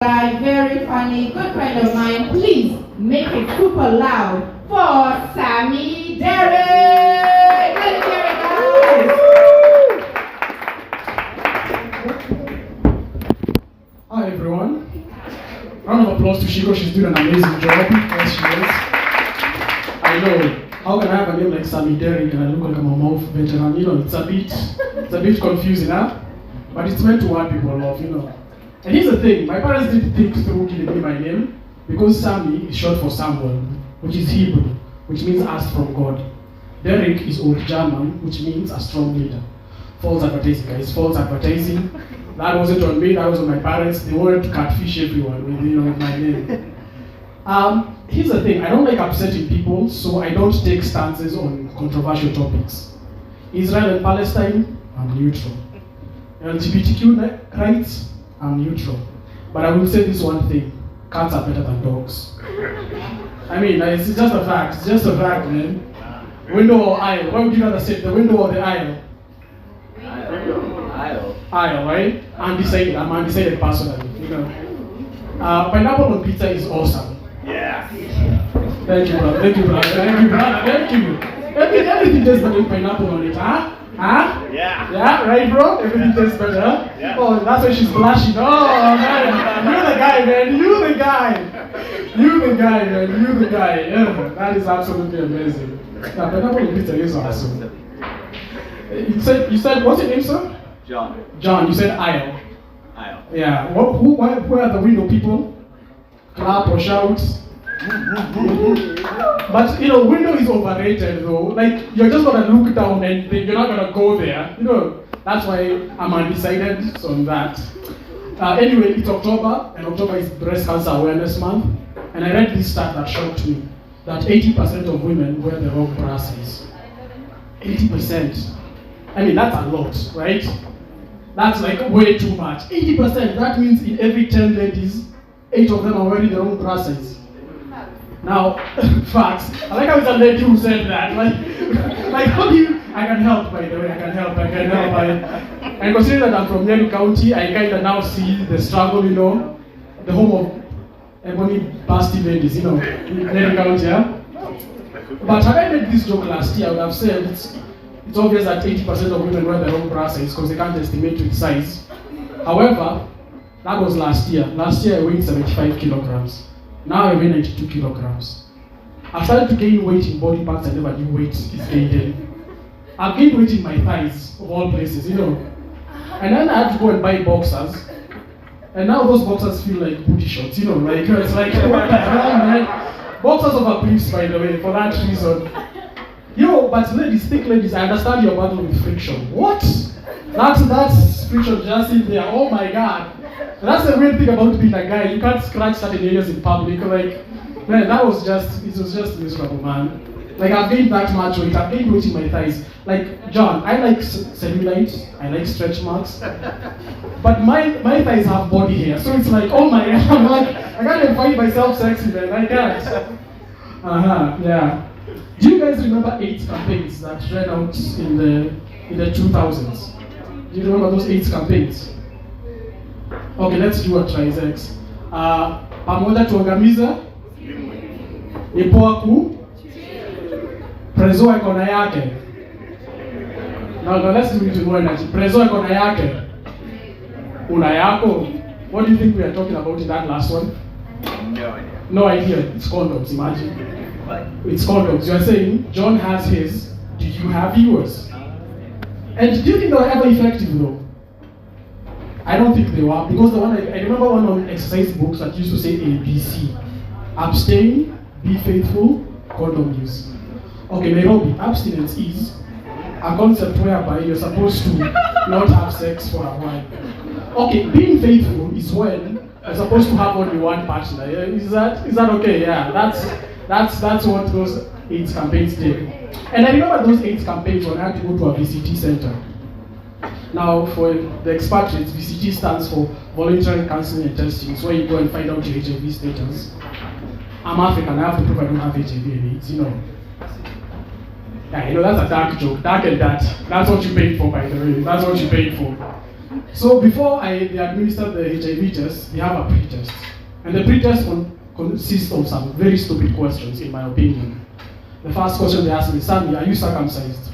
Guy, very funny, good friend of mine. Please make it super loud for Sammy Derrick. Let it hear it, guys. Hi everyone. Round of applause to Shiko. She's doing an amazing job. Yes, she is. I know. How can I have a name like Sammy Derrick and I look like I'm a mouth veteran? You know, it's a bit confusing, huh? But it's meant to warn people off, you know. And here's the thing, my parents didn't think through giving me my name because Sammy is short for Samuel, which is Hebrew, which means asked from God. Derrick is Old German, which means a strong leader. False advertising, guys, false advertising. That wasn't on me, that was on my parents. They wanted to catfish everyone with my name. Here's the thing, I don't like upsetting people, so I don't take stances on controversial topics. Israel and Palestine, I'm neutral. LGBTQ rights, I'm neutral. But I will say this one thing, cats are better than dogs. I mean, it's just a fact, man. Window or aisle, what would you rather say, the window or the aisle? Aisle, right? Undecided, I'm undecided personally, you know. Pineapple on pizza is awesome. Yeah. Thank you, brother. Everything tastes better with pineapple on it, huh? Huh? Yeah. Yeah, right, bro? Everything tastes better. Yeah. Oh, that's why she's blushing. Oh, man. You're the guy, man. You the guy. Yeah, that is absolutely amazing. Yeah, pineapple on pizza is awesome. You said, what's your name, sir? John. John, you said aisle. Aisle. Yeah. Who are the window people? Clap or shout. But window is overrated though. Like you're just gonna look down and think you're not gonna go there. That's why I'm undecided on that. Anyway, it's October, and October is Breast Cancer Awareness Month. And I read this stat that shocked me: that 80% of women wear the wrong bra size. 80%. I mean, that's a lot, right? That's like way too much. 80%. That means in every 10 ladies, 8 of them are wearing the wrong bra size. Now, facts. I like how it's a lady who said that. Like how do you? I can help, by the way. I can help. And considering that I'm from Nyeri County, I kind of now see the struggle. The home of Ebony Basti ladies. Nyeri County. Yeah? But had I made this joke last year, I would have said it's obvious that 80% of women wear the wrong bra size because they can't estimate its size. However, that was last year. Last year I weighed 75 kilograms. Now I weigh 92 kilograms. I've started to gain weight in body parts I never knew weight is gained in. I've gained weight in my thighs, of all places, And then I had to go and buy boxers. And now those boxers feel like booty shorts, It's like, what the hell, man? Boxers over briefs, by the way, for that reason. But ladies, thick ladies, I understand your battle with friction. What? That's friction just in there. Oh my God. That's the weird thing about being a guy. You can't scratch certain areas in public. Man, it was just miserable, man. I've gained that much weight. I've gained weight in my thighs. John, I like cellulite. I like stretch marks. But my thighs have body hair. So it's like, oh my God, I can't even find myself sexy, man. I can't. Yeah. Do you guys remember 8 campaigns that ran out in the 2000s? Do you remember those 8 campaigns? Okay, let's do a trisex. Pamoja tuangamiza. Ipoa ku. Prezo iko na yake. No, let's do it in one energy. Prezo iko na yake. Una yako. What do you think we are talking about in that last one? No idea. No idea. It's condoms, imagine. What? It's condoms. You are saying John has his. Do you have yours? And do you think they were ever effective though? I don't think they were, because the one I remember one on exercise books that used to say ABC. Abstain, be faithful, condom use. Okay, Nairobi, abstinence is a concept whereby you're supposed to not have sex for a while. Okay, being faithful is when you're supposed to have only one partner. Is that okay? Yeah, that's what those 8 campaigns did. And I remember those 8 campaigns when I had to go to a VCT center. Now, for the expatriates, VCT stands for Voluntary Counseling and Testing. It's where you go and find out your HIV status. I'm African, I have to prove I don't have HIV and AIDS, Yeah, that's a dark joke. Dark and that. That's what you paid for, by the way. That's what you paid for. So before they administer the HIV test, they have a pre-test. And the pre-test consists of some very stupid questions, in my opinion. The first question they ask me, Sammy, are you circumcised?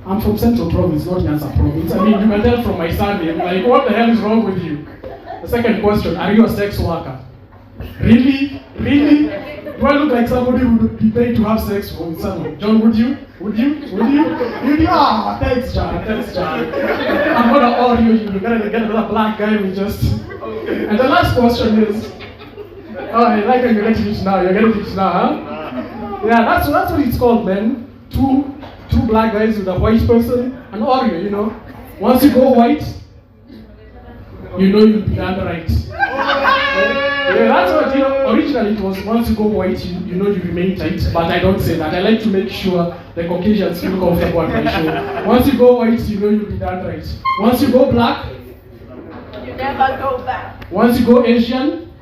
I'm from Central Province, not Nyanza Province. I mean, you can tell from my surname, like, what the hell is wrong with you? The second question, are you a sex worker? Really? Really? Do I look like somebody who would be paid to have sex with someone? John, would you? Would you? Would you? You'd be, thanks, John. Thanks, John. I'm gonna order you. You're gonna get another black guy who just... And the last question is... Oh, I like when you're getting it now. You're getting it now, huh? Yeah, that's what it's called, man. Two black guys with a white person. An Oreo, you know. Once you go white, you know you'll be done right. Yeah, that's what, you know, originally it was once you go white, you know you remain tight, but I don't say that. I like to make sure the Caucasians feel comfortable at my show. Once you go white, you know you'll be done right. Once you go black, you never go back. Once you go Asian,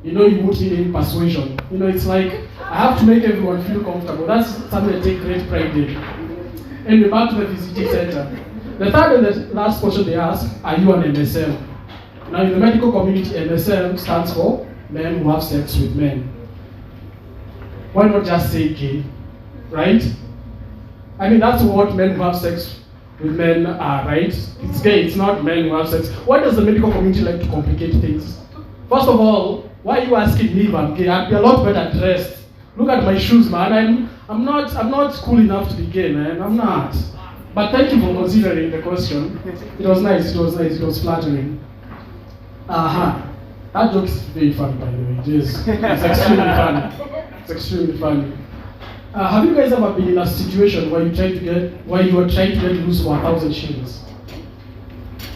you know you won't need any persuasion. You know, it's like, I have to make everyone feel comfortable. That's something I take great pride in. Anyway, back to the visiting center. The third and the last question they ask, are you an MSM? Now, in the medical community, MSM stands for men who have sex with men. Why not just say gay, right? I mean, that's what men who have sex with men are, right? It's gay, it's not men who have sex. Why does the medical community like to complicate things? First of all, why are you asking me if I'm gay? I'd be a lot better dressed. Look at my shoes, man. I'm not cool enough to be gay, man. I'm not. But thank you for considering the question. It was nice, it was flattering. That joke is very funny, by the way. Yes. It's extremely funny. It's extremely funny. Have you guys ever been in a situation where you were trying to get loose for 1,000 shillings?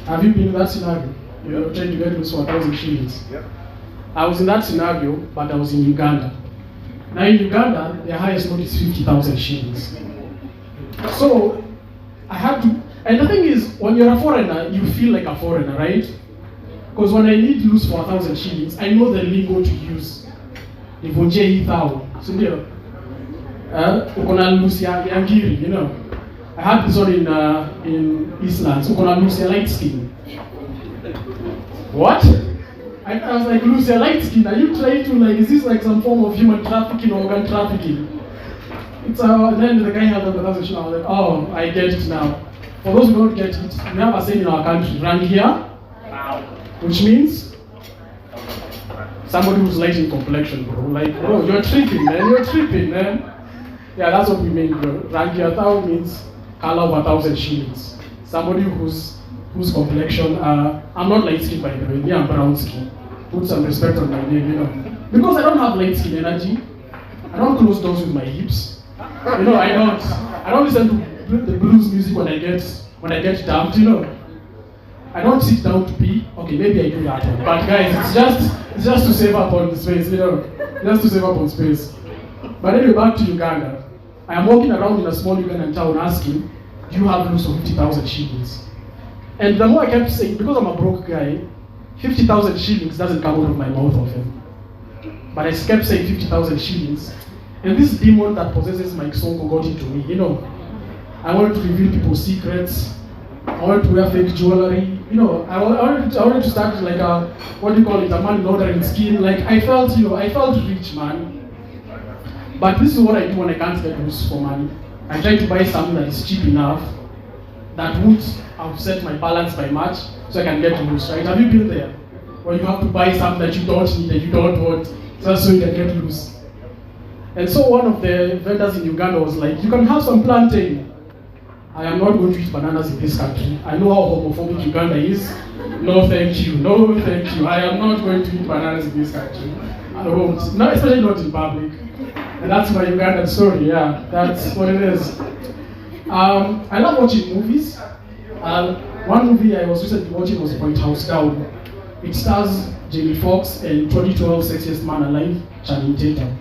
Have you been in that scenario? You were trying to get loose for 1,000 shillings? Yep. I was in that scenario, but I was in Uganda. Now in Uganda, their highest note is 50,000 shillings. So I had to, and the thing is, when you're a foreigner, you feel like a foreigner, right? Because when I need loose for 1,000 shillings, I know the lingo to use. Nivunje hii thao, si ndio? Uko na loose ya ngiri, you know. I had this one in Eastlands. Uko na loose ya light skin. What? I was like, loose ya light skin. Are you trying to, like, is this like some form of human trafficking or organ trafficking? It's then the guy held up the 1,000 shillings. I was like, oh, I get it now. For those who don't get it, we have a saying in our country, rangia. Which means somebody who's light in complexion, bro. Like, bro, you're tripping, man. You're tripping, man. Yeah, that's what we mean, bro. Rangiatao means color of 1,000 shillings. Somebody whose complexion, I'm not light skin by the way, me I'm brown skin. Put some respect on my name, you know. Because I don't have light skin energy. I don't close doors with my hips. You know, I don't listen to the blues music when I get dumped, you know. I don't sit down to pee. Okay, maybe I do that one. But guys, it's just to save up on space, you know. Just to save up on space. But anyway, back to Uganda. I am walking around in a small Ugandan town asking, do you have loose of 50,000 shillings? And the more I kept saying, because I'm a broke guy, 50,000 shillings doesn't come out of my mouth often. But I kept saying 50,000 shillings. And this demon that possesses my Sonko got into me, you know. I wanted to reveal people's secrets. I wanted to wear fake jewelry. You know, I wanted to start like a, what do you call it, a money laundering scheme. Like, I felt rich, man. But this is what I do when I can't get loose for money. I try to buy something that is cheap enough, that won't upset my balance by much, so I can get loose, right? Have you been there? Where you have to buy something that you don't need and you don't want, just so you can get loose. And so one of the vendors in Uganda was like, you can have some plantain. I am not going to eat bananas in this country. I know how homophobic Uganda is. No thank you, no thank you. I am not going to eat bananas in this country. I won't, no, especially not in public. And that's my Ugandan story, yeah, that's what it is. I love watching movies. One movie I was recently watching was White House Down. It stars Jamie Foxx and 2012 Sexiest Man Alive, Channing Tatum.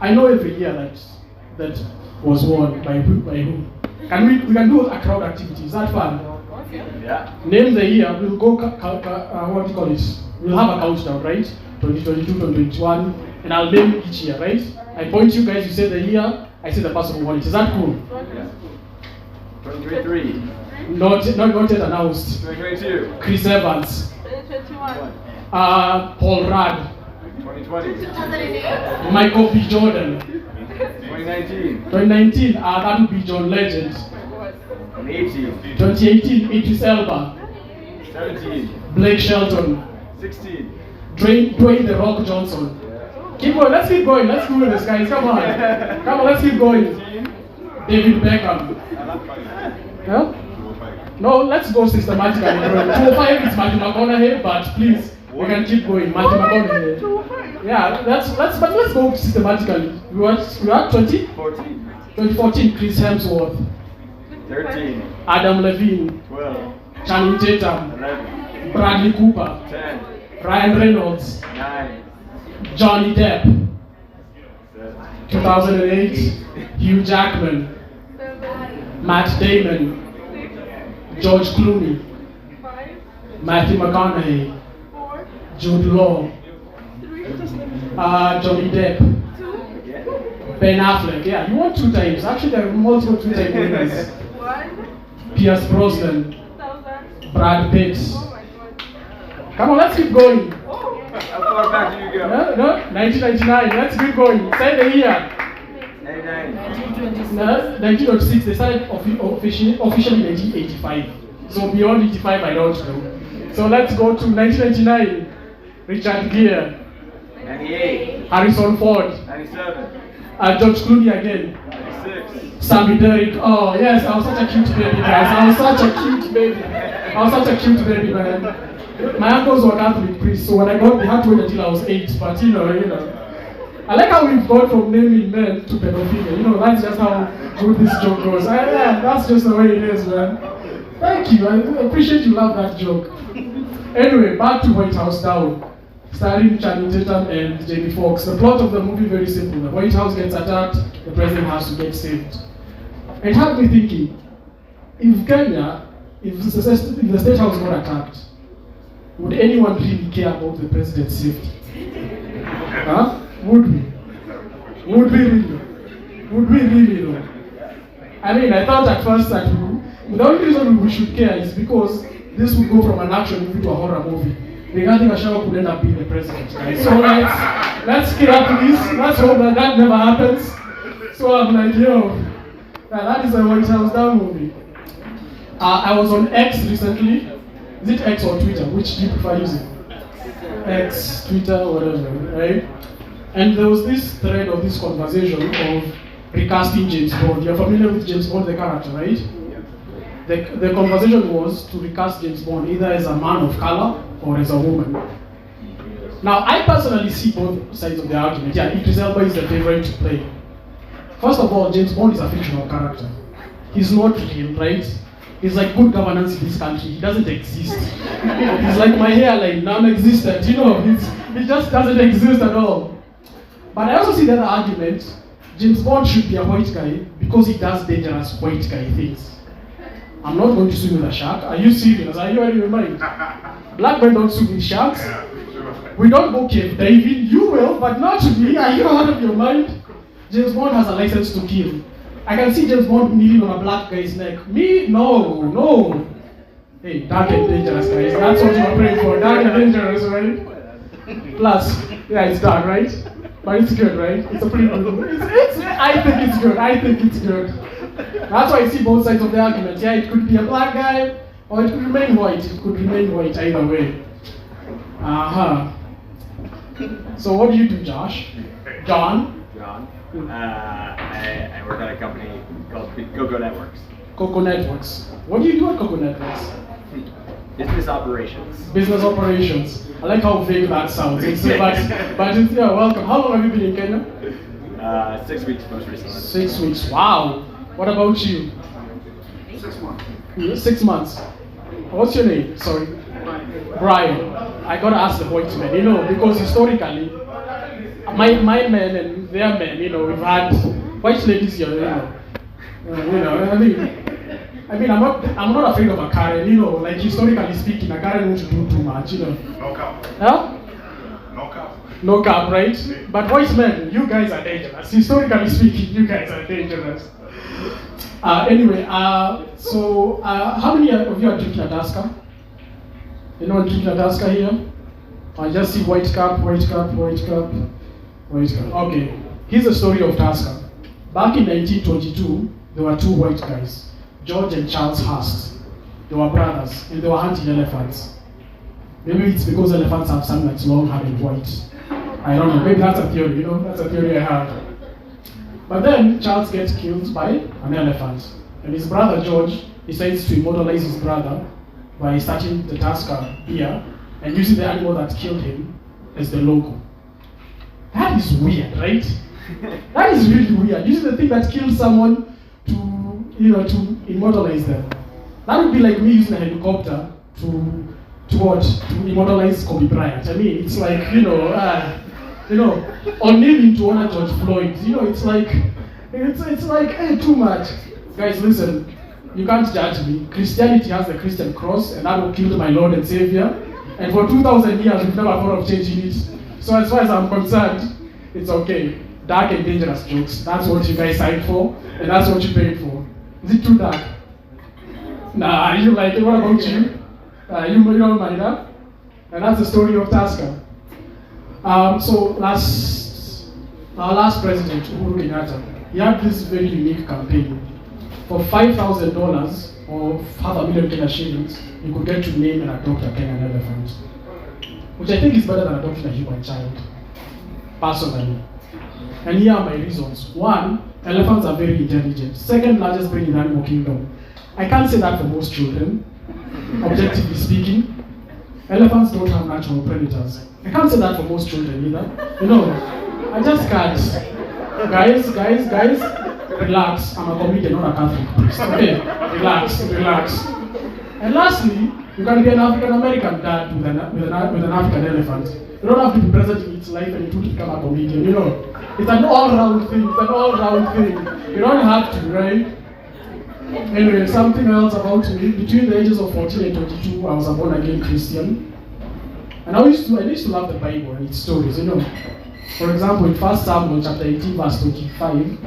I know every year that was won by who? We can do a crowd activity. Is that fun? Yeah. Name the year. We'll go. What do you call it? We'll have a countdown, right? 2022, 2021, and I'll name each year, right? I point you guys. You say the year. I say the person who won it. Is that cool? Yeah. 2023. Not yet announced. 2022. Chris Evans. 2021. Paul Rudd. 2020. Michael B. Jordan. 2019. 2019, that would be John Legend. 2018. 2018, Idris Elba. 17. Blake Shelton. 16. Dwayne The Rock Johnson. Keep going, let's keep going, let's do this, guys, come on. Come on, let's keep going. David Beckham. Huh? No, let's go systematically. 205 is Matthew McConaughey, but please, we can keep going. Matthew McConaughey. Yeah, let's go systematically. We are 20? 14. 2014, Chris Hemsworth. 13. Adam Levine. 12. Channing Tatum. 11. Bradley Cooper. 10. Ryan Reynolds. 9. Johnny Depp. 7. 2008, Hugh Jackman. 7. Matt Damon. George Clooney. 5. Matthew McConaughey. 4. Jude Law. 3. Johnny Depp. 2. Ben Affleck. Yeah, you won 2 times. Actually, there are multiple 2-time winners. 1. Pierce Brosnan. 1000. Brad Pitt. Oh my god. Come on, let's keep going. Oh. How far back do you go? No, 1999. Let's keep going. Say the year. 99. 1906. They started officially in 1985. So beyond 85, I don't know. So let's go to 1999. Richard Gere. 98. Harrison Ford. 97. George Clooney again. 96. Sammy Derrick. Oh yes, I was such a cute baby, guys. I was such a cute baby. Man. My uncles were Catholic priests, so when I got, they had to wait until I was 8. But you know. I like how we've gone from naming men to pedophilia. That's just how good this joke goes. Yeah, that's just the way it is, man. Thank you. I appreciate you love that joke. Anyway, back to White House Down. Starring Channing Tatum and Jamie Foxx. The plot of the movie very simple. The White House gets attacked, the president has to get saved. It had me thinking, if Kenya, if the state house got attacked, would anyone really care about the president's safety? Huh? Would we? Would we really? Would we really though? I mean, I thought at first that the only reason we should care is because this would go from an action movie to a horror movie. Regarding Gachagua could end up being the president, right? So let's care please. Let's hope that never happens. So I'm like, that is a White House Down movie. I was on X recently. Is it X or Twitter? Which do you prefer using? X, Twitter, whatever, right? And there was this thread of this conversation of recasting James Bond. You're familiar with James Bond, the character, right? The conversation was to recast James Bond either as a man of color or as a woman. Now, I personally see both sides of the argument. Yeah, Idris Elba is the favorite to play. First of all, James Bond is a fictional character. He's not real, right? He's like good governance in this country. He doesn't exist. He's like my hairline, non-existent. He just doesn't exist at all. But I also see the other argument. James Bond should be a white guy because he does dangerous white guy things. I'm not going to swim with a shark. Are you serious? Are you out of your mind? Black men don't swim with sharks. We don't go cave diving. You will, but not me. Are you out of your mind? James Bond has a license to kill. I can see James Bond kneeling on a black guy's neck. Me? No. Hey, dark and dangerous, guys. That's what you're praying for. Dark and dangerous, right? Plus, yeah, it's dark, right? But it's good, right? It's a pretty good movie. I think it's good. That's why I see both sides of the argument. Yeah, it could be a black guy, or it could remain white. Either way. So what do you do, Josh? John? I work at a company called Coco Networks. Coco Networks. What do you do at Coco Networks? Business operations. Business operations. I like how vague that sounds. But it's, yeah, welcome. How long have you been in Kenya? 6 weeks most recently. 6 weeks. Wow. What about you? 6 months. 6 months. What's your name? Sorry. Brian. I gotta ask the white men, because historically, my men and their men, we've had white ladies here, I mean, I'm not afraid of a Karen, like historically speaking, a Karen won't do too much, No cap. Huh? No cap. No cap, right? But white men, you guys are dangerous. Historically speaking, you guys are dangerous. Anyway, so how many of you are drinking a Tusker? Anyone drinking a Tusker here? I just see white cup, white cup, white cup, white cup. Okay, here's the story of Tusker. Back in 1922, there were two white guys, George and Charles Hurst. They were brothers, and they were hunting elephants. Maybe it's because elephants have something that's long, hard, and white. I don't know. Maybe that's a theory. That's a theory I have. But then Charles gets killed by an elephant, and his brother George decides to immortalize his brother by starting the Tusker beer and using the animal that killed him as the logo. That is weird, right? That is really weird. Using the thing that killed someone to immortalize them. That would be like me using a helicopter to immortalize Kobe Bryant. I mean, it's like, or naming to honor George Floyd. It's like, hey, too much. Guys, listen, you can't judge me. Christianity has the Christian cross, and that will kill my Lord and Savior. And for 2,000 years, we've never thought of changing it. So as far as I'm concerned, it's okay. Dark and dangerous jokes. That's what you guys signed for, and that's what you paid for. Is it too dark? Nah, you like it. What about you? You don't mind that? And that's the story of Tusker. So our last president, Uhuru Kenyatta, he had this very unique campaign. For $5,000 or $500,000 Kenya shillings, you could get to name and adopt a Kenyan elephant, which I think is better than adopting a human child, personally. And here are my reasons. One, elephants are very intelligent. Second largest brain in the animal kingdom. I can't say that for most children, objectively speaking. Elephants don't have natural predators. I can't say that for most children either. I just can't. Guys, relax. I'm a comedian, not a Catholic priest. Okay, relax. And lastly, you can be an African American dad with an African elephant. You don't have to be present in its life and to become a comedian. It's an all-round thing. You don't have to, right? Anyway, something else about me. Between the ages of 14 and 22, I was a born-again Christian. And I used to love the Bible and its stories, For example, in 1 Samuel chapter 18, verse 25,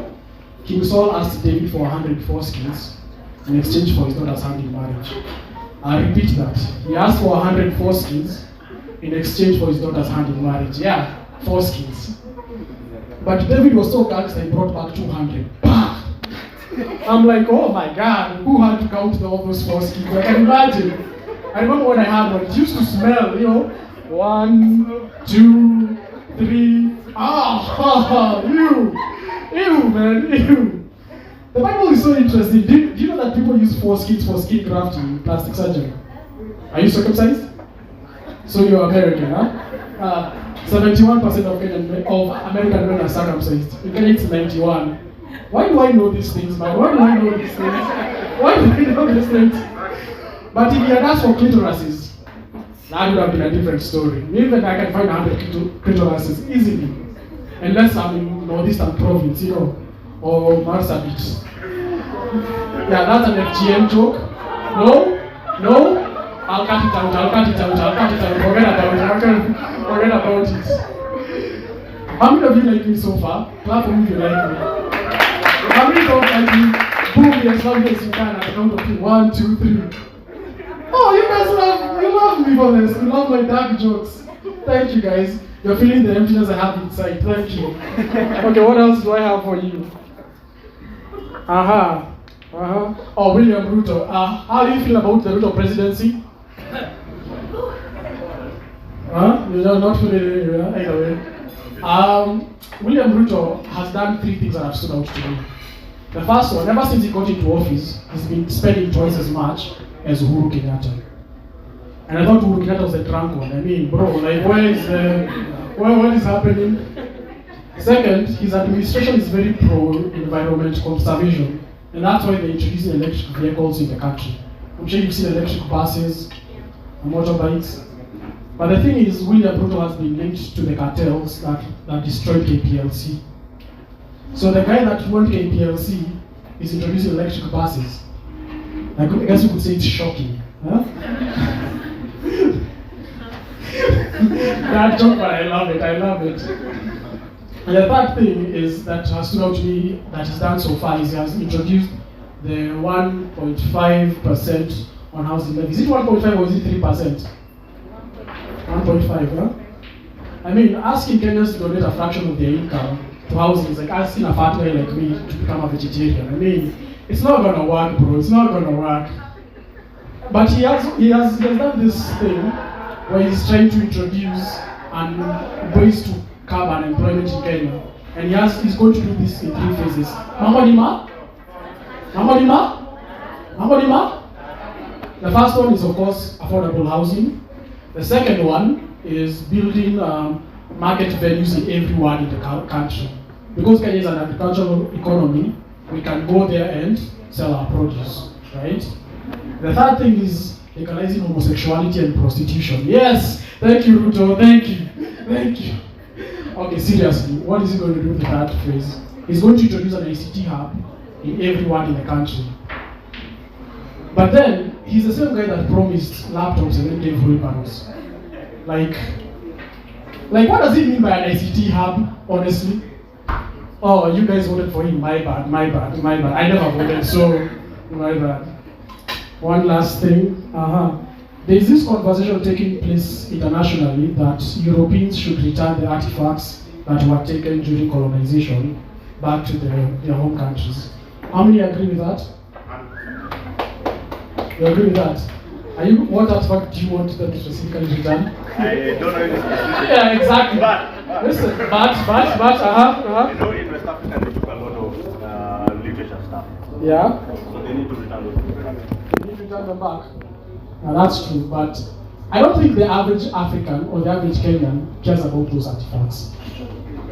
King Saul asked David for 100 foreskins in exchange for his daughter's hand in marriage. I repeat that. He asked for 100 foreskins in exchange for his daughter's hand in marriage. Yeah, foreskins. But David was so gangster, he brought back 200. I'm like, oh my God, who had to count all those foreskins? I can imagine. I remember when I had one, it used to smell, 1, 2, 3. Ew, man, ew. The Bible is so interesting. Do you know that people use foreskins for skin grafting in plastic surgery? Are you circumcised? So you're American, huh? 71% of American men are circumcised. In Kenya, it's 91. Why do I know these things, man? Why do I know these things? But if you had asked for clitorises, that would have been a different story. Even I can find 100 clitorises easily. Unless I'm in Northeastern Province, or Marsabit. Yeah, that's an FGM joke. No? I'll cut it out. Forget about it. How many of you like me so far? Clap for me if you like me. How many don't like me? Boom, as long as you can at the count of 3. 1, 2, 3. Oh, you guys love me for this. You love my dark jokes. Thank you, guys. You're feeling the emptiness I have inside. Thank you. Okay, what else do I have for you? Oh, William Ruto. How do you feel about the Ruto presidency? You're not feeling it either way. William Ruto has done 3 things that have stood out to me. The first one, ever since he got into office, he's been spending twice as much as Uhuru Kenyatta. And I thought Uhuru Kenyatta was a drunk one. I mean, bro, like, what is happening? Second, his administration is very pro-environment conservation. And that's why they're introducing electric vehicles in the country. I'm sure you've seen electric buses and motorbikes. But the thing is, William Ruto has been linked to the cartels that destroyed KPLC. So the guy that won KPLC is introducing electric buses. I guess you could say it's shocking. Huh? That joke, but I love it. And the third thing is that has stood out to me that he's done so far is he has introduced the 1.5% on housing levy. Is it 1.5 or is it 3%? 1.5, huh? I mean, asking Kenyans to donate a fraction of their income to housing is like asking a fat guy like me to become a vegetarian. I mean, it's not gonna work, bro. It's not gonna work. But he has done this thing where he's trying to introduce ways to curb unemployment in Kenya. And he's going to do this in 3 phases. Mambo Lima? The first one is, of course, affordable housing. The second one is building market values in every ward in the country. Because Kenya is an agricultural economy, we can go there and sell our produce, right? The third thing is legalizing homosexuality and prostitution. Yes, thank you, Ruto, thank you. Okay, seriously, what is he going to do with that phrase? He's going to introduce an ICT hub in every ward in the country. But then, he's the same guy that promised laptops and then gave wheelbarrows. Like, what does he mean by an ICT hub, honestly? Oh, you guys voted for him, my bad. I never voted, so my bad. One last thing, there's this conversation taking place internationally that Europeans should return the artifacts that were taken during colonization back to their home countries. How many agree with that? You agree with that? What artifact do you want them to specifically return? I don't know if it's Yeah, exactly. But Listen, You know, in West Africa, they took a lot of literature stuff. Yeah. So they need to return those. You need to return them back. Now that's true, but I don't think the average African or the average Kenyan cares about those artifacts.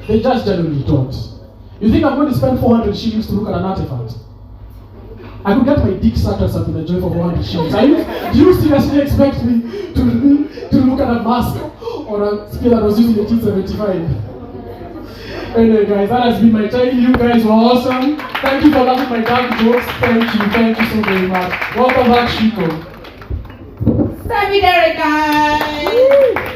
They just generally don't. You think I'm going to spend 400 shillings to look at an artifact? I could get my dick sucked at something and joy for 400 shillings. Do you seriously expect me to look at a mask or a spear that was used in 1875? Anyway, guys, that has been my time. You guys were awesome. Thank you for laughing my dark jokes. Thank you so very much. Welcome back, Chico. Sammy Derek, guys.